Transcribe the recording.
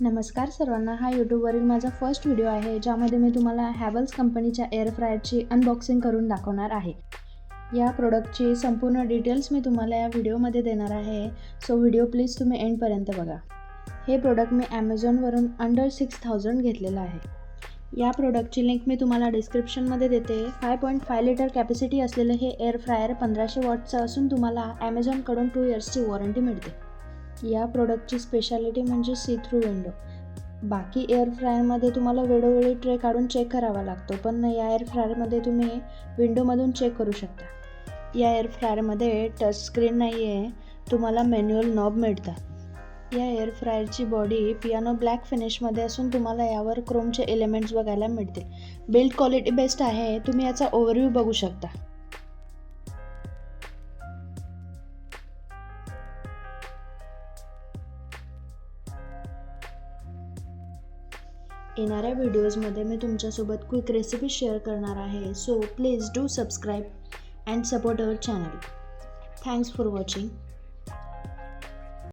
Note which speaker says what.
Speaker 1: नमस्कार सर्वांना, हा यूट्यूबवरील माझा फर्स्ट व्हिडिओ आहे ज्यामध्ये मी तुम्हाला हॅवेल्स कंपनीच्या एअर फ्रायरची अनबॉक्सिंग करून दाखवणार आहे। या प्रोडक्टची संपूर्ण डिटेल्स मी तुम्हाला या व्हिडिओमध्ये देणार आहे, सो व्हिडिओ प्लीज तुम्ही एंडपर्यंत बघा। हे प्रोडक्ट मी ॲमेझॉनवरून अंडर 6000 घेतलेलं आहे। या प्रोडक्टची लिंक मी तुम्हाला डिस्क्रिप्शनमध्ये देते। 5.5 लिटर कॅपॅसिटी असलेले हे एअर फ्रायर 1500 वॉटचं असून तुम्हाला ॲमेझॉनकडून 2 इयर्सची वॉरंटी मिळते। या प्रोडक्टची स्पेशालिटी म्हणजे सी थ्रू विंडो। बाकी एअर फ्रायरमध्ये तुम्हाला वेळोवेळी ट्रे काढून चेक करावा लागतो, पण या एअर फ्रायरमध्ये तुम्ही विंडोमधून चेक करू शकता। या एअर फ्रायरमध्ये टच स्क्रीन नाही आहे, तुम्हाला मॅन्युअल नॉब मिळतात। या एअर फ्रायरची बॉडी पियानो ब्लॅक फिनिशमध्ये असून तुम्हाला यावर क्रोमचे एलिमेंट्स बघायला मिळतील। बिल्ड क्वालिटी बेस्ट आहे, तुम्ही याचा ओव्हरव्ह्यू बघू शकता। येणाऱ्या व्हिडिओजमध्ये मी तुमच्यासोबत क्विक रेसिपी शेअर करणार आहे, so please do subscribe and support our channel. Thanks for watching.